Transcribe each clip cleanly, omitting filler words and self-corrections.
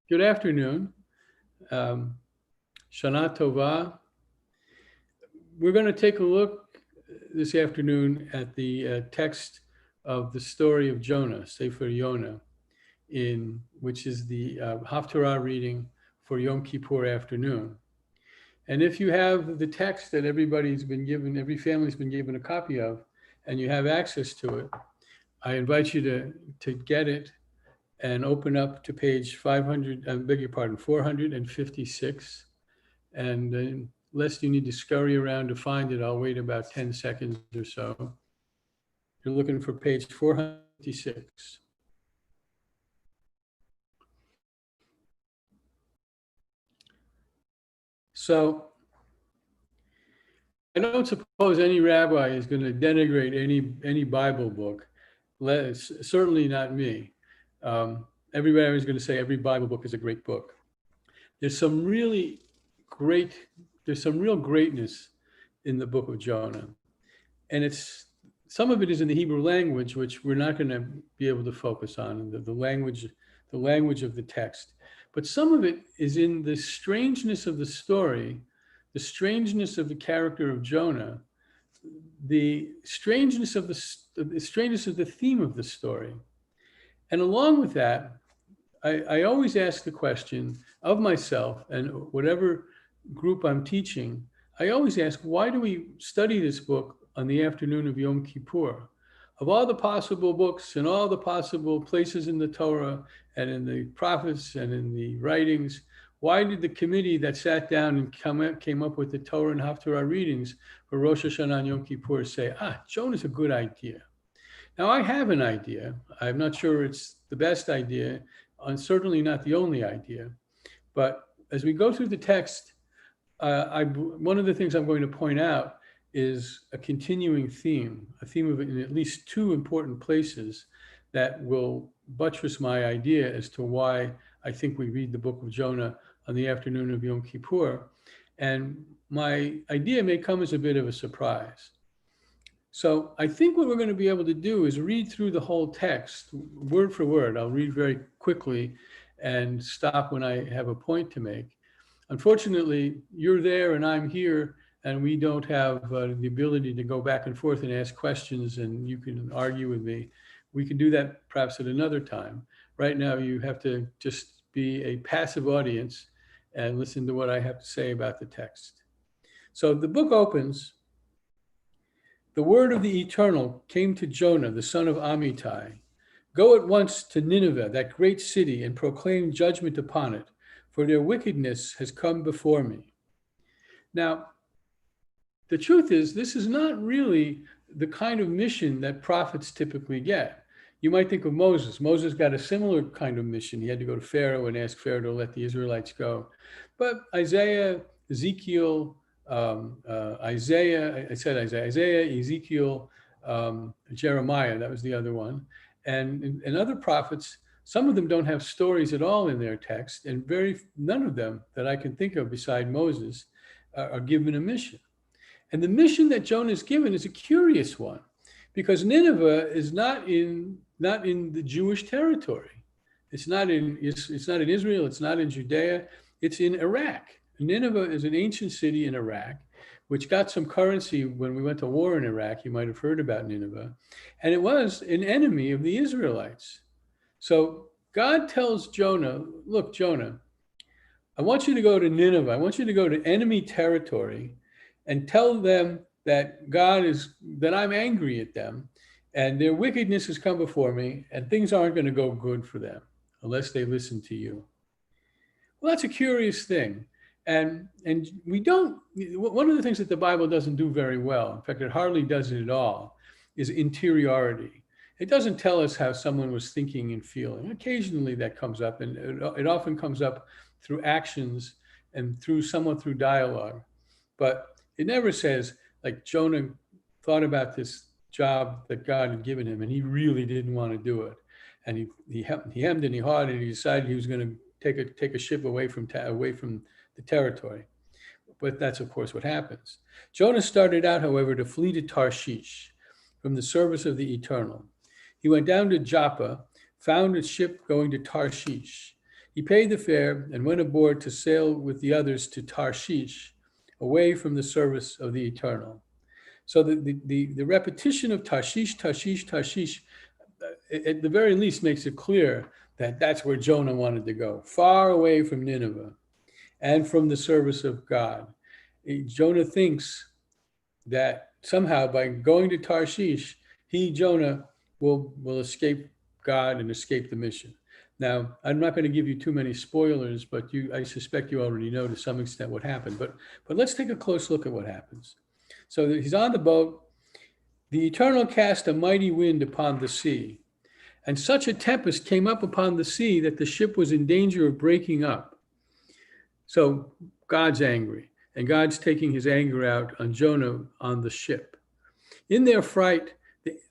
Good afternoon. Um, Shana Tova. We're going to take a look this afternoon at the text of the story of Jonah, Sefer Yonah, which is the Haftarah reading for Yom Kippur afternoon. And if you have the text that every family's been given a copy of, and you have access to it, I invite you to get it and open up to page 456. And unless you need to scurry around to find it, I'll wait about 10 seconds or so. You're looking for page 456. So I don't suppose any rabbi is going to denigrate any Bible book. Certainly not me. Everybody is going to say every Bible book is a great book. There's some real greatness in the book of Jonah. And some of it is in the Hebrew language, which we're not going to be able to focus on, the language of the text. But some of it is in the strangeness of the story, the strangeness of the character of Jonah, the strangeness of the theme of the story. And along with that, I always ask the question of myself and whatever group I'm teaching, I always ask, why do we study this book on the afternoon of Yom Kippur? Of all the possible books and all the possible places in the Torah and in the prophets and in the writings, why did the committee that sat down and came up with the Torah and Haftarah readings for Rosh Hashanah and Yom Kippur say, Jonah's a good idea? Now, I have an idea. I'm not sure it's the best idea, and certainly not the only idea. But as we go through the text, one of the things I'm going to point out is a continuing theme, a theme of in at least two important places that will buttress my idea as to why I think we read the book of Jonah on the afternoon of Yom Kippur. And my idea may come as a bit of a surprise. So I think what we're going to be able to do is read through the whole text, word for word. I'll read very quickly and stop when I have a point to make. Unfortunately, you're there and I'm here, and we don't have the ability to go back and forth and ask questions, and you can argue with me. We can do that perhaps at another time. Right now, you have to just be a passive audience and listen to what I have to say about the text. So the book opens, "The word of the Eternal came to Jonah, the son of Amittai. Go at once to Nineveh, that great city, and proclaim judgment upon it, for their wickedness has come before me." Now, the truth is, this is not really the kind of mission that prophets typically get. You might think of Moses. Moses got a similar kind of mission. He had to go to Pharaoh and ask Pharaoh to let the Israelites go. But Isaiah, Ezekiel, Isaiah, Ezekiel, Jeremiah, that was the other one. And other prophets, some of them don't have stories at all in their text, and none of them that I can think of beside Moses are given a mission. And the mission that Jonah is given is a curious one, because Nineveh is not in the Jewish territory. It's not in Israel. It's not in Judea. It's in Iraq. Nineveh is an ancient city in Iraq, which got some currency when we went to war in Iraq. You might have heard about Nineveh. And it was an enemy of the Israelites. So God tells Jonah, look, Jonah, I want you to go to Nineveh. I want you to go to enemy territory and tell them that that I'm angry at them and their wickedness has come before me and things aren't going to go good for them unless they listen to you. Well, that's a curious thing. And one of the things that the Bible doesn't do very well, in fact, it hardly does it at all, is interiority. It doesn't tell us how someone was thinking and feeling. Occasionally that comes up, and it often comes up through actions and somewhat through dialogue. But it never says, like, Jonah thought about this job that God had given him, and he really didn't want to do it. And he hemmed and he hawed, and he decided he was going to take a ship away from the territory. But that's, of course, what happens. Jonah started out, however, to flee to Tarshish from the service of the Eternal. He went down to Joppa, found a ship going to Tarshish. He paid the fare and went aboard to sail with the others to Tarshish, away from the service of the Eternal. So the repetition of Tarshish, Tarshish, Tarshish, at the very least makes it clear that that's where Jonah wanted to go, far away from Nineveh and from the service of God. Jonah thinks that somehow by going to Tarshish, Jonah, will escape God and escape the mission. Now, I'm not going to give you too many spoilers, but I suspect you already know to some extent what happened. But let's take a close look at what happens. So he's on the boat. The Eternal cast a mighty wind upon the sea, and such a tempest came up upon the sea that the ship was in danger of breaking up. So God's angry, and God's taking his anger out on Jonah on the ship. In their fright,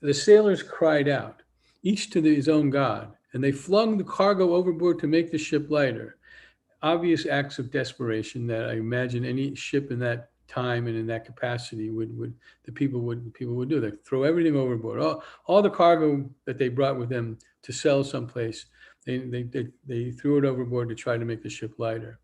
the sailors cried out, each to his own God, and they flung the cargo overboard to make the ship lighter. Obvious acts of desperation that I imagine any ship in that time and in that capacity the people would do. They throw everything overboard, all the cargo that they brought with them to sell someplace. They threw it overboard to try to make the ship lighter.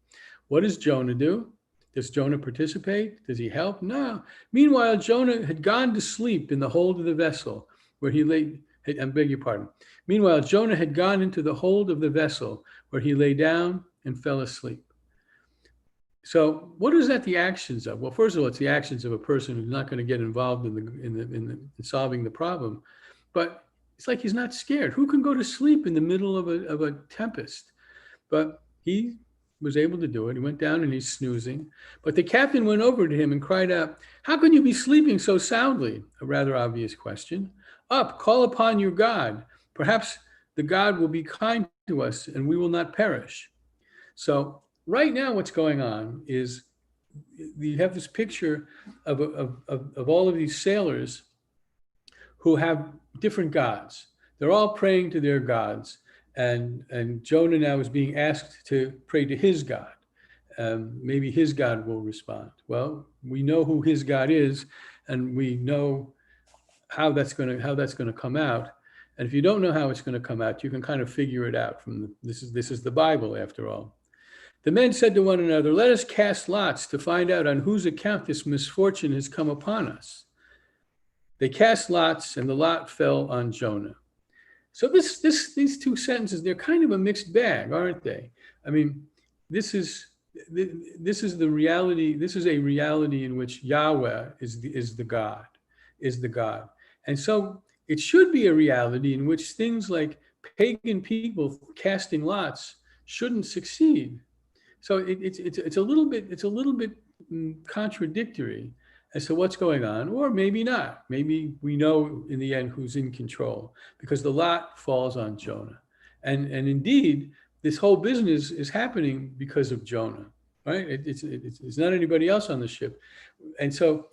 What does Jonah do? Does Jonah participate? Does he help? No. Meanwhile, Jonah had gone to sleep in the hold of the vessel where he lay. I beg your pardon. Meanwhile, Jonah had gone into the hold of the vessel where he lay down and fell asleep. So what is that the actions of? Well, first of all, it's the actions of a person who's not going to get involved in solving the problem. But it's like he's not scared. Who can go to sleep in the middle of a tempest? But he was able to do it. He went down and he's snoozing. But the captain went over to him and cried out, "How can you be sleeping so soundly?" A rather obvious question. "Up, call upon your God. Perhaps the God will be kind to us and we will not perish." So right now what's going on is you have this picture of all of these sailors who have different gods. They're all praying to their gods. And Jonah now is being asked to pray to his God. Maybe his God will respond. Well, we know who his God is, and we know how that's going to come out. And if you don't know how it's going to come out, you can kind of figure it out from this is the Bible after all. The men said to one another, "Let us cast lots to find out on whose account this misfortune has come upon us." They cast lots, and the lot fell on Jonah. So these two sentences, they're kind of a mixed bag, aren't they? I mean, this is the reality. This is a reality in which Yahweh is the God. And so it should be a reality in which things like pagan people casting lots shouldn't succeed. So it's a little bit contradictory as to what's going on, or maybe not. Maybe we know in the end who's in control, because the lot falls on Jonah. And indeed, this whole business is happening because of Jonah, right? It's not anybody else on the ship. And so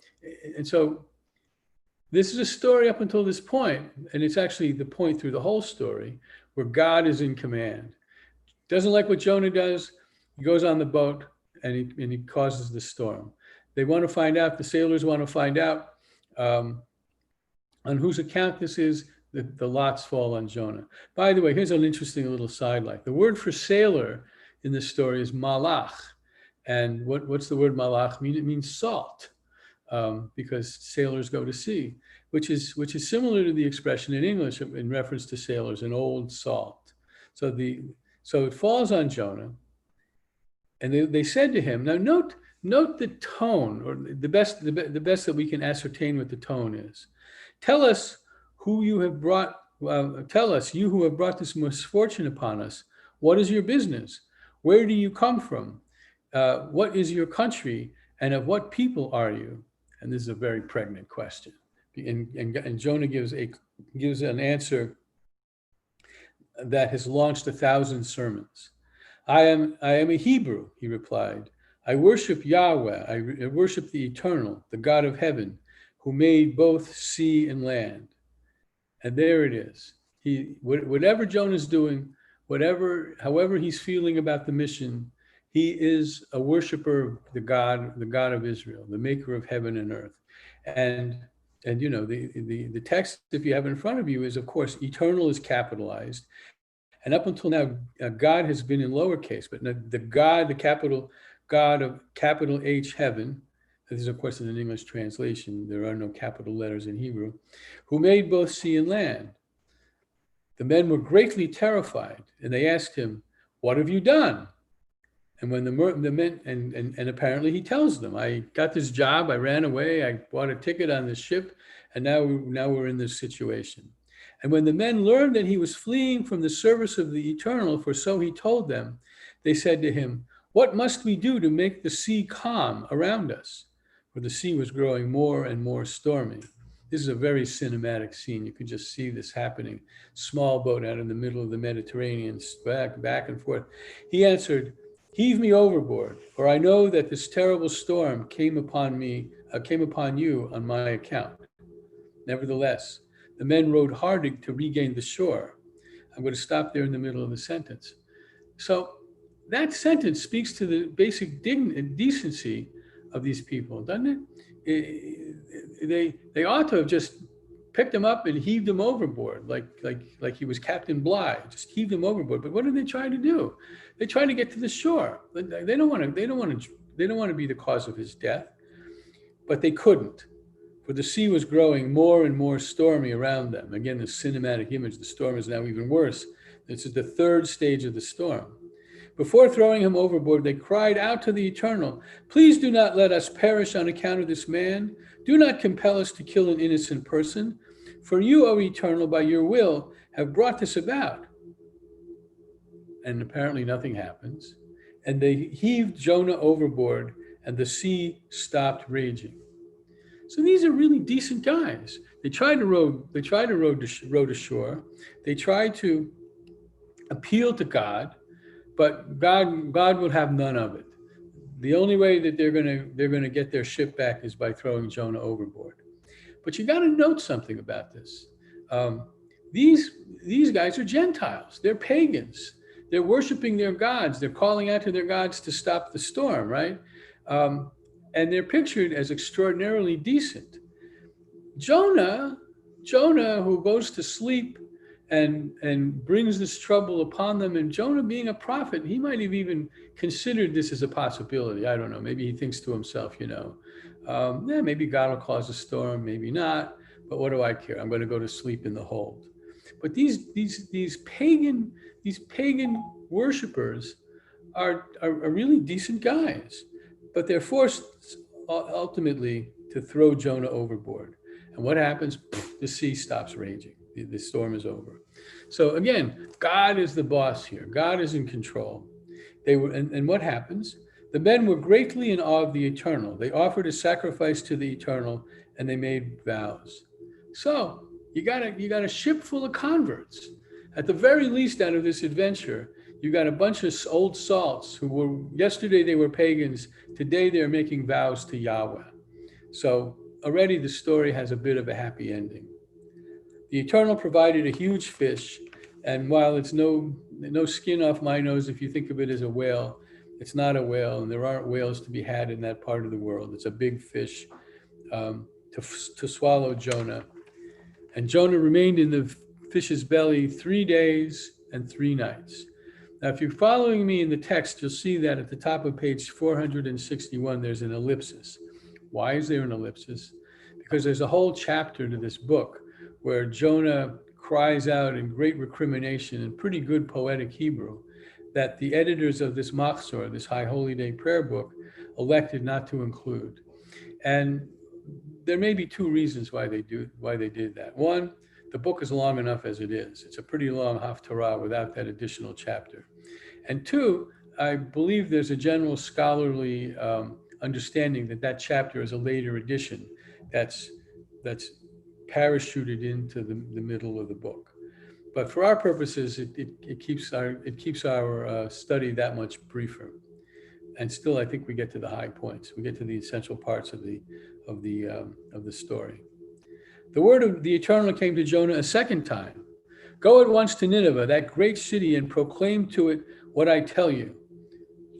this is a story up until this point, and it's actually the point through the whole story where God is in command. Doesn't like what Jonah does, he goes on the boat and he causes the storm. They want to find out, the sailors want to find out on whose account this is. The lots fall on Jonah. By the way, here's an interesting little sidelight. The word for sailor in this story is malach. And what's the word malach mean? It means salt, because sailors go to sea, which is similar to the expression in English in reference to sailors, an old salt. So it falls on Jonah. And they said to him, now note the tone, or the best that we can ascertain what the tone is. Tell us who you have brought. Tell us, you who have brought this misfortune upon us. What is your business? Where do you come from? What is your country? And of what people are you? And this is a very pregnant question. And Jonah gives an answer that has launched 1,000 sermons. I am a Hebrew, he replied. I worship Yahweh. I worship the Eternal, the God of heaven, who made both sea and land. And there it is. Whatever Jonah's doing, however he's feeling about the mission, he is a worshiper of the God of Israel, the maker of heaven and earth. And the text, if you have it in front of you, is of course eternal is capitalized. And up until now, God has been in lowercase, but the God, the capital God of capital H heaven, this is of course in an English translation, there are no capital letters in Hebrew, who made both sea and land. The men were greatly terrified, and they asked him, "What have you done?" And when the men, and apparently he tells them, "I got this job, I ran away, I bought a ticket on the ship, and now we're in this situation." And when the men learned that he was fleeing from the service of the Eternal, for so he told them, they said to him, "What must we do to make the sea calm around us?" For the sea was growing more and more stormy. This is a very cinematic scene. You can just see this happening. Small boat out in the middle of the Mediterranean, back and forth. He answered, "Heave me overboard, for I know that this terrible storm came upon you on my account." Nevertheless, the men rowed hard to regain the shore. I'm going to stop there in the middle of the sentence. So that sentence speaks to the basic decency of these people, doesn't it? They ought to have just picked him up and heaved him overboard, like he was Captain Bligh. Just heaved him overboard. But what did they try to do? They tried to get to the shore. They don't want to be the cause of his death, but they couldn't. For the sea was growing more and more stormy around them. Again, the cinematic image, the storm is now even worse. This is the third stage of the storm. Before throwing him overboard, they cried out to the Eternal, "Please do not let us perish on account of this man. Do not compel us to kill an innocent person. For you, O Eternal, by your will, have brought this about." And apparently nothing happens. And they heaved Jonah overboard, and the sea stopped raging. So these are really decent guys. They tried to row to shore. They tried to appeal to God, but God would have none of it. The only way that they're gonna get their ship back is by throwing Jonah overboard. But you got to note something about this. These guys are Gentiles. They're pagans. They're worshiping their gods. They're calling out to their gods to stop the storm, right? And they're pictured as extraordinarily decent. Jonah, who goes to sleep and brings this trouble upon them, and Jonah being a prophet, he might have even considered this as a possibility. I don't know. Maybe he thinks to himself, maybe God will cause a storm, maybe not, but what do I care? I'm going to go to sleep in the hold. But these pagan worshipers are really decent guys, but they're forced ultimately to throw Jonah overboard. And what happens? The sea stops raging. The storm is over. So again, God is the boss here. God is in control. And what happens? The men were greatly in awe of the Eternal. They offered a sacrifice to the Eternal, and they made vows. So you got a ship full of converts. At the very least, out of this adventure, you got a bunch of old salts who yesterday they were pagans. Today they're making vows to Yahweh. So already the story has a bit of a happy ending. The Eternal provided a huge fish, and while it's no skin off my nose if you think of it as a whale, it's not a whale, and there aren't whales to be had in that part of the world. It's a big fish to swallow Jonah. And Jonah remained in the fish's belly 3 days and 3 nights. Now, if you're following me in the text, you'll see that at the top of page 461, there's an ellipsis. Why is there an ellipsis? Because there's a whole chapter to this book where Jonah cries out in great recrimination in pretty good poetic Hebrew that the editors of this Machzor, this High Holy Day prayer book, elected not to include. And there may be 2 reasons why they did that. One, the book is long enough as it is. It's a pretty long Haftarah without that additional chapter. And 2, I believe there's a general scholarly understanding that chapter is a later addition that's parachuted into the middle of the book. But for our purposes, it keeps our study that much briefer. And still, I think we get to the high points. We get to the essential parts of the story. The word of the Eternal came to Jonah a second time. "Go at once to Nineveh, that great city, and proclaim to it what I tell you."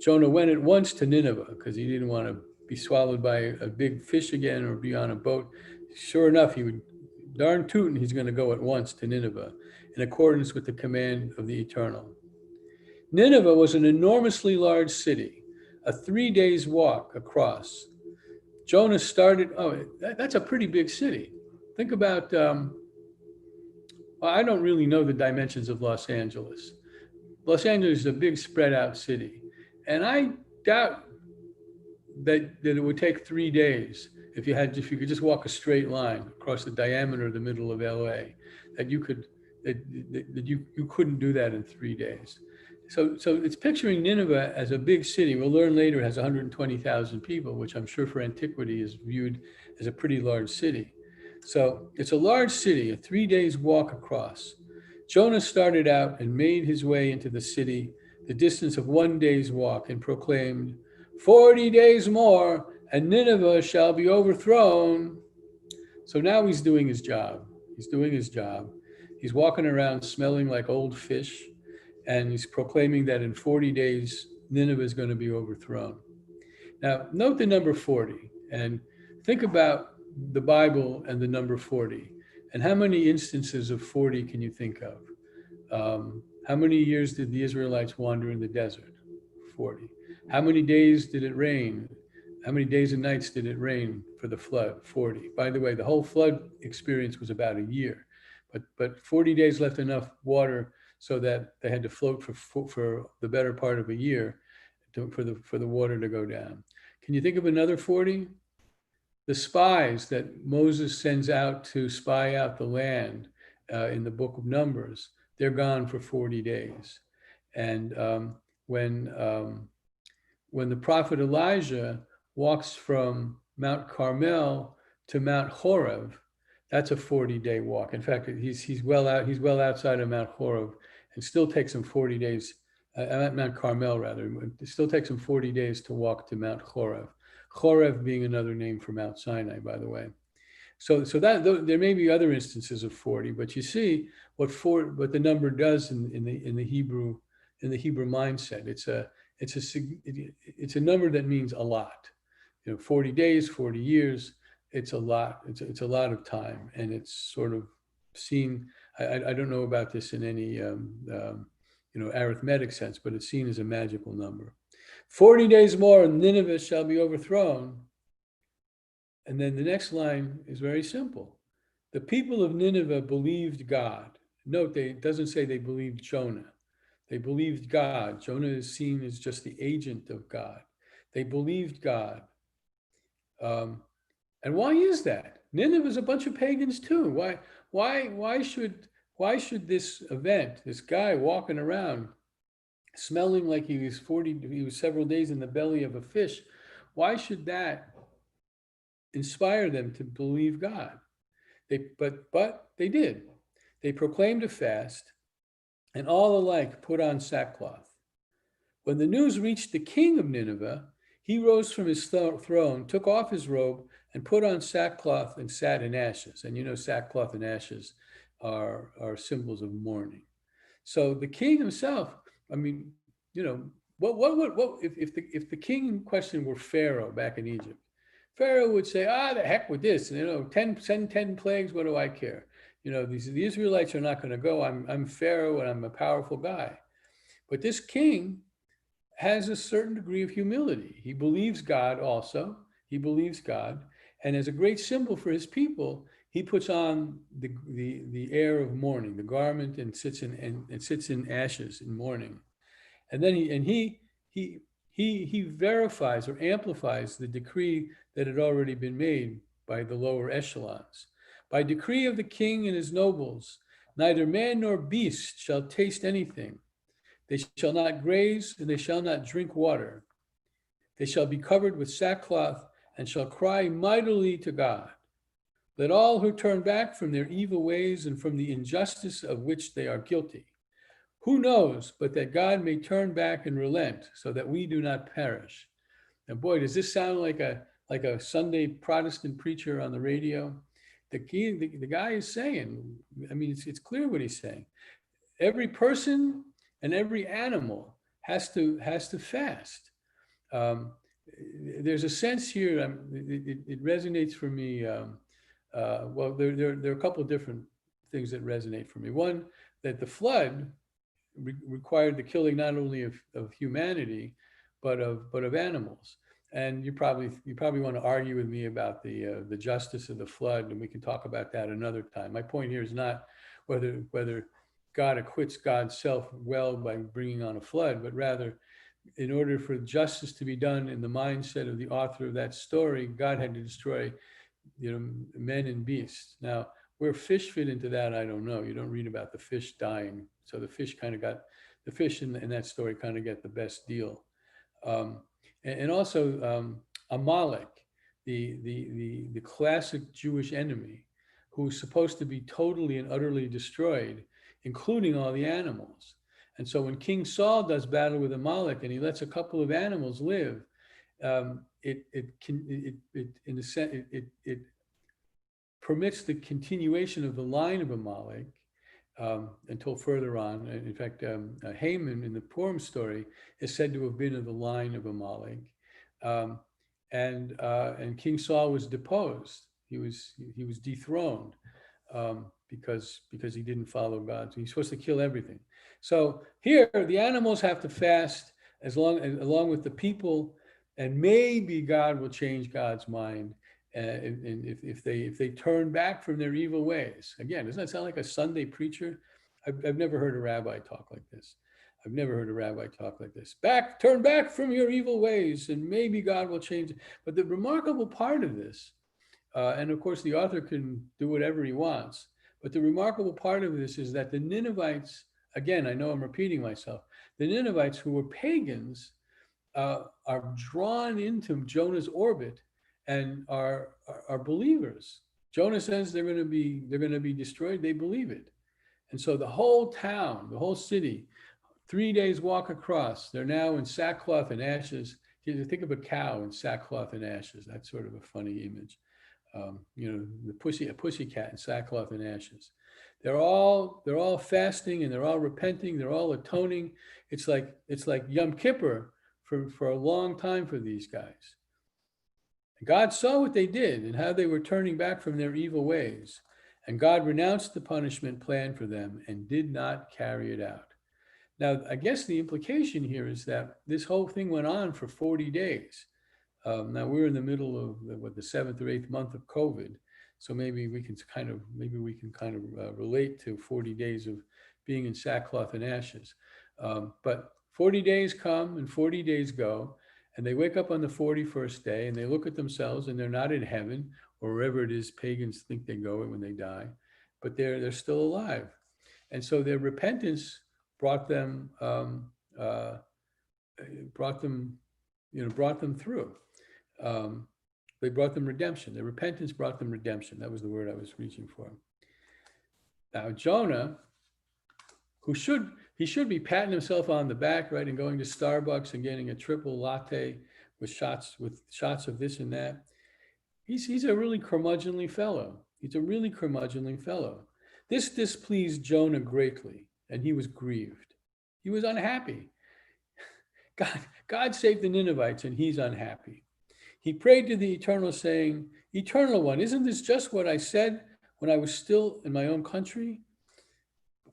Jonah went at once to Nineveh because he didn't want to be swallowed by a big fish again or be on a boat. Sure enough, he would darn tootin' he's going to go at once to Nineveh. in accordance with the command of the Eternal. Nineveh was an enormously large city, a 3 days walk across. Jonah started, that's a pretty big city. Think about, well, I don't really know the dimensions of Los Angeles. Los Angeles is a big spread out city. And I doubt that it would take 3 days if you could just walk a straight line across the diameter of the middle of LA, that you couldn't do that in 3 days. So it's picturing Nineveh as a big city. We'll learn later it has 120,000 people, which I'm sure for antiquity is viewed as a pretty large city. So it's a large city, a 3 days walk across. Jonah started out and made his way into the city, the distance of 1 day's walk, and proclaimed, 40 days more, and Nineveh shall be overthrown. So now he's doing his job. He's walking around smelling like old fish, and he's proclaiming that in 40 days, Nineveh is going to be overthrown. Now, note the number 40, and think about the Bible and the number 40. And how many instances of 40 can you think of? How many years did the Israelites wander in the desert? 40. How many days did it rain? How many days and nights did it rain for the flood? 40. By the way, the whole flood experience was about a year, but 40 days left enough water so that they had to float for the better part of a year for the water to go down. Can you think of another 40? The spies that Moses sends out to spy out the land in the book of Numbers, they're gone for 40 days. And when the prophet Elijah walks from Mount Carmel to Mount Horeb, that's a 40-day walk. In fact, he's well outside of Mount Horeb, and still takes him 40 days. Mount Carmel, rather. It still takes him 40 days to walk to Mount Horeb. Horeb being another name for Mount Sinai, by the way. So that there may be other instances of 40, but you see what the number does in the Hebrew mindset. It's a number that means a lot. 40 days, 40 years. It's a lot. It's a lot of time, and it's sort of seen. I don't know about this in any arithmetic sense, but it's seen as a magical number. 40 days more, and Nineveh shall be overthrown. And then the next line is very simple. The people of Nineveh believed God. Note, it doesn't say they believed Jonah. They believed God. Jonah is seen as just the agent of God. They believed God. And why is that? Nineveh is a bunch of pagans too. Why should this event, this guy walking around smelling like he was several days in the belly of a fish, why should that inspire them to believe God? But they did. They proclaimed a fast, and all alike put on sackcloth. When the news reached the king of Nineveh, he rose from his throne, took off his robe, and put on sackcloth and sat in ashes. And sackcloth and ashes are symbols of mourning. So the king himself, what if the king in question were Pharaoh back in Egypt? Pharaoh would say, the heck with this. 10 plagues, what do I care? The Israelites are not going to go. I'm Pharaoh and I'm a powerful guy. But this king has a certain degree of humility. He believes God also. He believes God. And as a great symbol for his people, he puts on the air of mourning, the garment, and sits in ashes in mourning. And then he verifies or amplifies the decree that had already been made by the lower echelons. By decree of the king and his nobles, neither man nor beast shall taste anything. They shall not graze, and they shall not drink water. They shall be covered with sackcloth and shall cry mightily to God. Let all who turn back from their evil ways and from the injustice of which they are guilty. Who knows but that God may turn back and relent so that we do not perish? Now, boy, does this sound like a Sunday Protestant preacher on the radio? The guy is saying, it's clear what he's saying. Every person and every animal has to fast. There's a sense here. It resonates for me. There are a couple of different things that resonate for me. One, that the flood required the killing not only of humanity, but of animals. And you probably want to argue with me about the justice of the flood, and we can talk about that another time. My point here is not whether God acquits God's self well by bringing on a flood, but rather, in order for justice to be done in the mindset of the author of that story, God had to destroy, men and beasts. Now, where fish fit into that, I don't know. You don't read about the fish dying. So the fish in that story kind of get the best deal. And also Amalek, the classic Jewish enemy, who's supposed to be totally and utterly destroyed, including all the animals. And so when King Saul does battle with Amalek and he lets a couple of animals live, it permits the continuation of the line of Amalek until further on. In fact, Haman in the Purim story is said to have been of the line of Amalek, and King Saul was deposed. He was dethroned because he didn't follow God. So he's supposed to kill everything. So here, the animals have to fast along with the people, and maybe God will change God's mind. And if they turn back from their evil ways. Again, doesn't that sound like a Sunday preacher? I've never heard a rabbi talk like this. Turn back from your evil ways, and maybe God will change it. But the remarkable part of this, and of course the author can do whatever he wants, but the remarkable part of this is that the Ninevites, again, I know I'm repeating myself, the Ninevites, who were pagans, are drawn into Jonah's orbit and are believers. Jonah says they're going to be destroyed. They believe it. And so the whole town, the whole city, 3 days walk across, they're now in sackcloth and ashes. You think of a cow in sackcloth and ashes. That's sort of a funny image. A pussycat in sackcloth and ashes. They're all fasting, and they're all repenting. They're all atoning. It's like Yom Kippur for a long time for these guys. God saw what they did and how they were turning back from their evil ways. And God renounced the punishment planned for them and did not carry it out. Now, I guess the implication here is that this whole thing went on for 40 days. Now we're in the middle of the 7th or 8th month of COVID. So maybe we can kind of relate to 40 days of being in sackcloth and ashes. But 40 days come and 40 days go. And they wake up on the 41st day and they look at themselves, and they're not in heaven or wherever it is pagans think they go when they die, but they're still alive. And so their repentance brought them through. They brought them redemption. Their repentance brought them redemption. That was the word I was reaching for. Now Jonah, he should be patting himself on the back, right, and going to Starbucks and getting a triple latte with shots of this and that. He's a really curmudgeonly fellow. This displeased Jonah greatly, and he was grieved. He was unhappy. God saved the Ninevites, and he's unhappy. He prayed to the Eternal, saying, "Eternal One, isn't this just what I said when I was still in my own country?"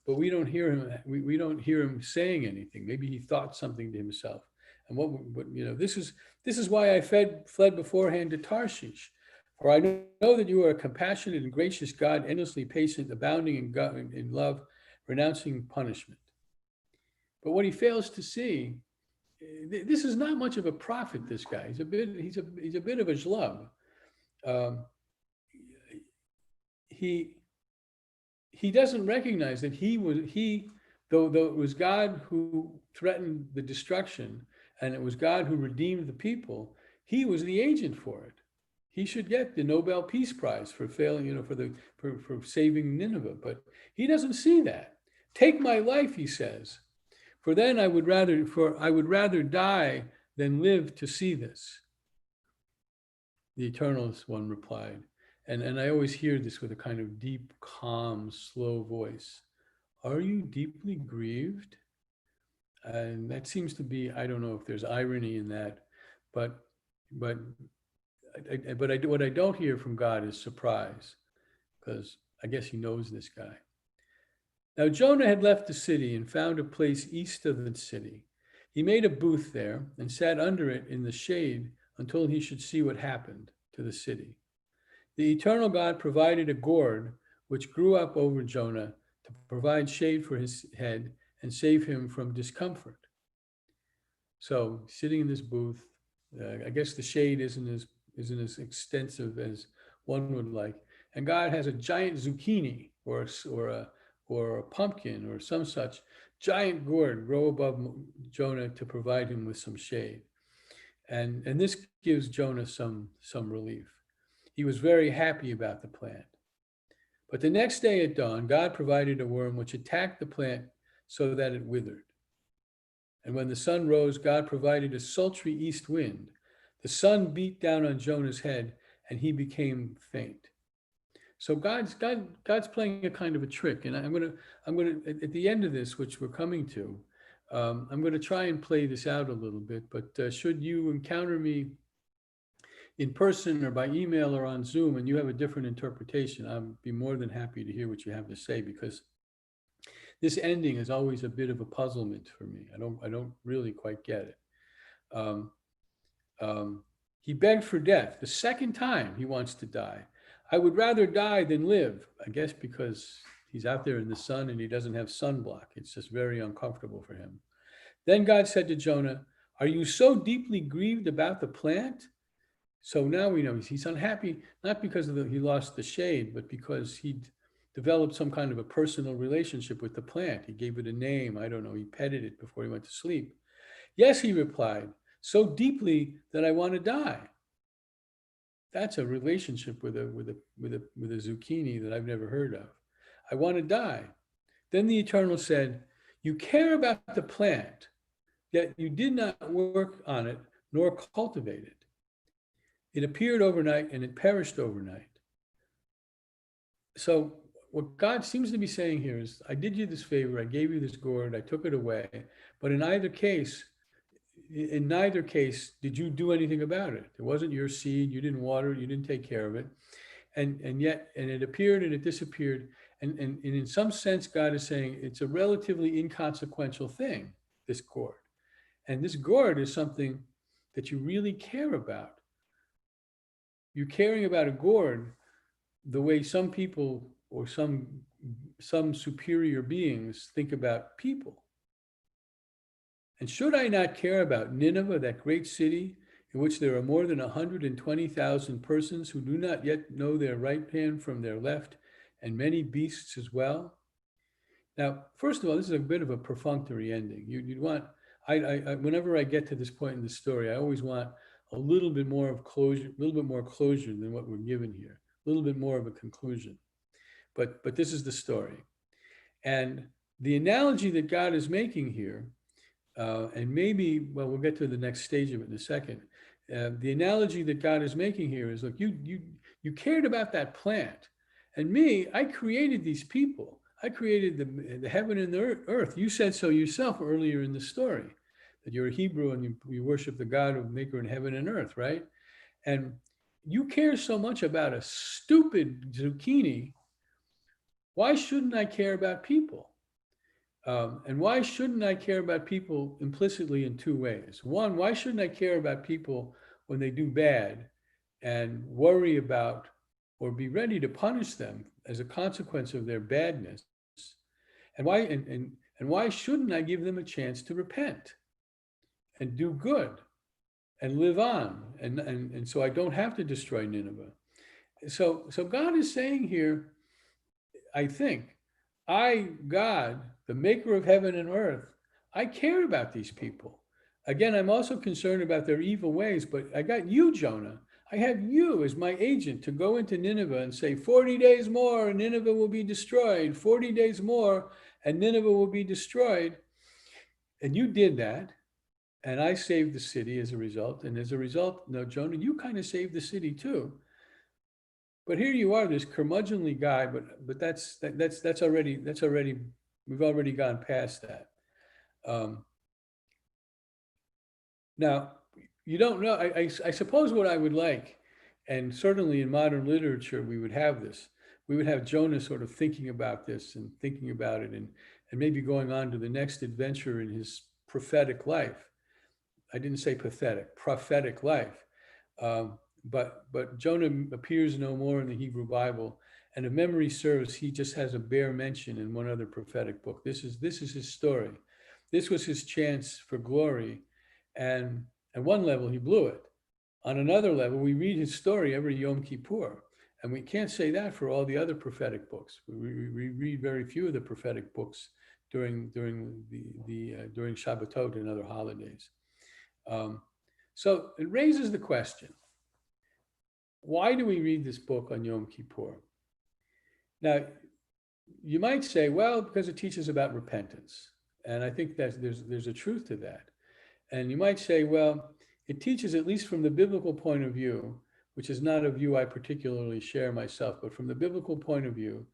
But we don't hear him. We don't hear him saying anything. Maybe he thought something to himself. And this is why I fled beforehand to Tarshish, for I know that you are a compassionate and gracious God, endlessly patient, abounding in love, renouncing punishment. But what he fails to see, this is not much of a prophet. This guy, he's a bit of a schlub. He doesn't recognize that though it was God who threatened the destruction, and it was God who redeemed the people, he was the agent for it. He should get the Nobel Peace Prize for failing, for saving Nineveh. But he doesn't see that. Take my life, he says, for then I would rather die than live to see this. The Eternal One replied. And I always hear this with a kind of deep, calm, slow voice. Are you deeply grieved? And that seems to be, I don't know if there's irony in that, but what I don't hear from God is surprise, because I guess he knows this guy. Now Jonah had left the city and found a place east of the city. He made a booth there and sat under it in the shade until he should see what happened to the city. The eternal God provided a gourd which grew up over Jonah to provide shade for his head and save him from discomfort. So sitting in this booth, I guess the shade isn't as extensive as one would like. And God has a giant zucchini or a pumpkin or some such giant gourd grow above Jonah to provide him with some shade. And this gives Jonah some relief. He was very happy about the plant. But the next day at dawn, God provided a worm which attacked the plant so that it withered. And when the sun rose, God provided a sultry east wind. The sun beat down on Jonah's head, and he became faint. So God's playing a kind of a trick, and I'm gonna at the end of this, which we're coming to, I'm going to try and play this out a little bit. But should you encounter me in person or by email or on Zoom, and you have a different interpretation, I'd be more than happy to hear what you have to say, because this ending is always a bit of a puzzlement for me. I don't really quite get it. He begged for death. The second time he wants to die. I would rather die than live, I guess because he's out there in the sun and he doesn't have sunblock. It's just very uncomfortable for him. Then God said to Jonah, "Are you so deeply grieved about the plant?" So now we know he's unhappy, not because he lost the shade, but because he developed some kind of a personal relationship with the plant. He gave it a name. I don't know. He petted it before he went to sleep. "Yes," he replied, "so deeply that I want to die." That's a relationship with a zucchini that I've never heard of. "I want to die." Then the Eternal said, "You care about the plant, yet you did not work on it nor cultivate it. It appeared overnight and it perished overnight." So what God seems to be saying here is, I did you this favor, I gave you this gourd, I took it away, but in neither case did you do anything about it. It wasn't your seed, you didn't water it, you didn't take care of it. And yet it appeared and it disappeared. And in some sense, God is saying it's a relatively inconsequential thing, this gourd. And this gourd is something that you really care about. You're caring about a gourd the way some people or some superior beings think about people. "And should I not care about Nineveh, that great city in which there are more than 120,000 persons who do not yet know their right hand from their left, and many beasts as well?" Now, first of all, this is a bit of a perfunctory ending. You'd want, whenever I get to this point in the story, I always want a little bit more of closure, a little bit more closure than what we're given here, a little bit more of a conclusion. But this is the story. And the analogy that God is making here, and maybe, well, we'll get to the next stage of it in a second. The analogy that God is making here is, look, you cared about that plant, and me, I created these people. I created the heaven and the earth. You said so yourself earlier in the story, that you're a Hebrew and you worship the God of maker in heaven and earth, right? And you care so much about a stupid zucchini. Why shouldn't I care about people? And why shouldn't I care about people implicitly in two ways? One, why shouldn't I care about people when they do bad and worry about or be ready to punish them as a consequence of their badness? And why shouldn't I give them a chance to repent and do good and live on? And so I don't have to destroy Nineveh. So God is saying here, I think, God, the maker of heaven and earth, I care about these people. Again, I'm also concerned about their evil ways, but I got you, Jonah. I have you as my agent to go into Nineveh and say, 40 days more and Nineveh will be destroyed. 40 days more and Nineveh will be destroyed. And you did that. And I saved the city as a result. And as a result, no, Jonah, you kind of saved the city too. But here you are, this curmudgeonly guy, but that's already we've already gone past that. Now, you don't know. I suppose what I would like, and certainly in modern literature we would have this, we would have Jonah sort of thinking about this and thinking about it, and maybe going on to the next adventure in his prophetic life. I didn't say pathetic, prophetic life. But Jonah appears no more in the Hebrew Bible, and if memory serves, he just has a bare mention in one other prophetic book. This is his story. This was his chance for glory, and at one level he blew it. On another level, we read his story every Yom Kippur, and we can't say that for all the other prophetic books. We read very few of the prophetic books during Shabbatot and other holidays. So it raises the question: why do we read this book on Yom Kippur? Now, you might say, well, because it teaches about repentance, and I think that there's a truth to that. And you might say, well, it teaches, at least from the biblical point of view, which is not a view I particularly share myself, but from the biblical point of view,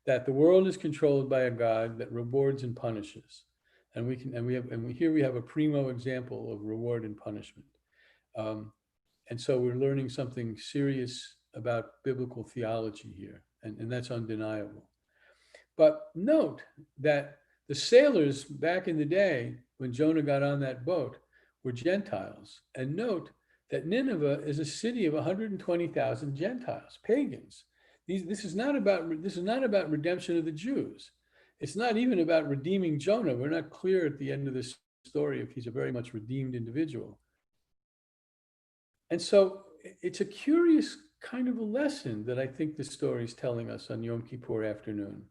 that the world is controlled by a God that rewards and punishes. And here we have a primo example of reward and punishment. And so we're learning something serious about biblical theology here, and that's undeniable. But note that the sailors back in the day, when Jonah got on that boat, were Gentiles. And note that Nineveh is a city of 120,000 Gentiles, pagans. This is not about redemption of the Jews. It's not even about redeeming Jonah. We're not clear at the end of this story if he's a very much redeemed individual. And so it's a curious kind of a lesson that I think the story is telling us on Yom Kippur afternoon.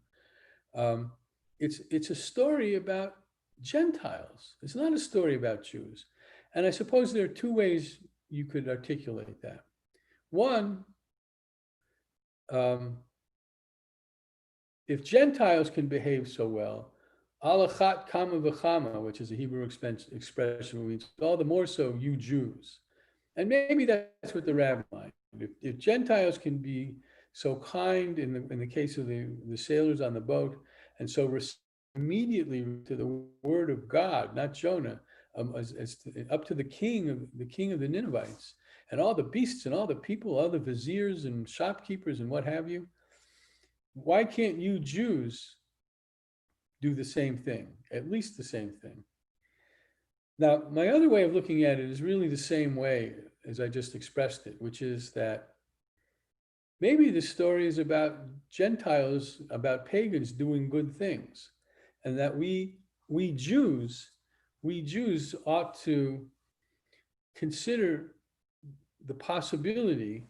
It's a story about Gentiles. It's not a story about Jews. And I suppose there are two ways you could articulate that. One, if Gentiles can behave so well, alachat kama v'chama, which is a Hebrew expression which means all the more so you Jews. And maybe that's what the rabbi meant. If Gentiles can be so kind in the case of the sailors on the boat, and so immediately to the word of God, not Jonah, up to the king of the Ninevites, and all the beasts and all the people, all the viziers and shopkeepers and what have you, why can't you Jews do the same thing, at least the same thing? Now, my other way of looking at it is really the same way as I just expressed it, which is that maybe the story is about Gentiles, about pagans doing good things, and that we Jews ought to consider the possibility,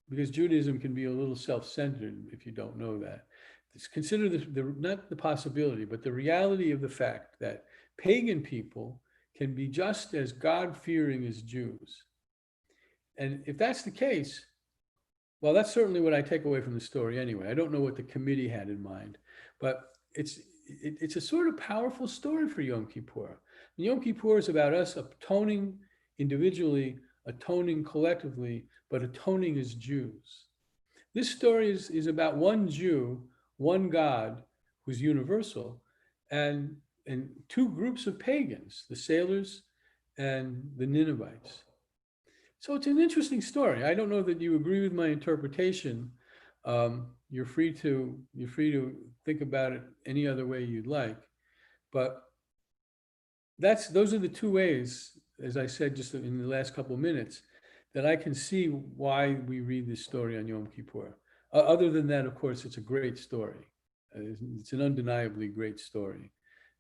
because Judaism can be a little self-centered if you don't know that. Consider not the possibility, but the reality of the fact that pagan people can be just as God-fearing as Jews. And if that's the case, well, that's certainly what I take away from the story anyway. I don't know what the committee had in mind, but it's a sort of powerful story for Yom Kippur. Yom Kippur is about us atoning individually, atoning collectively, but atoning as Jews. This story is about one Jew, one God who's universal, and two groups of pagans, the sailors and the Ninevites. So it's an interesting story. I don't know that you agree with my interpretation. You're free to think about it any other way you'd like, but those are the two ways, as I said just in the last couple of minutes, that I can see why we read this story on Yom Kippur. Other than that, of course, it's a great story. It's an undeniably great story.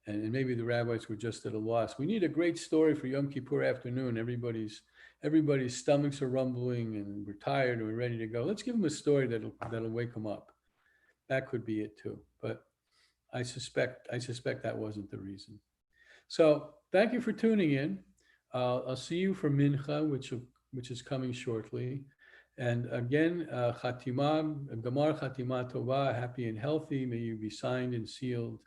And maybe the rabbis were just at a loss. We need a great story for Yom Kippur afternoon. Everybody's stomachs are rumbling and we're tired and we're ready to go. Let's give them a story that'll wake them up. That could be it too. But I suspect that wasn't the reason. So thank you for tuning in. I'll see you for Mincha, which is coming shortly. And again, Chatima, Gamar Chatima Tova, happy and healthy. May you be signed and sealed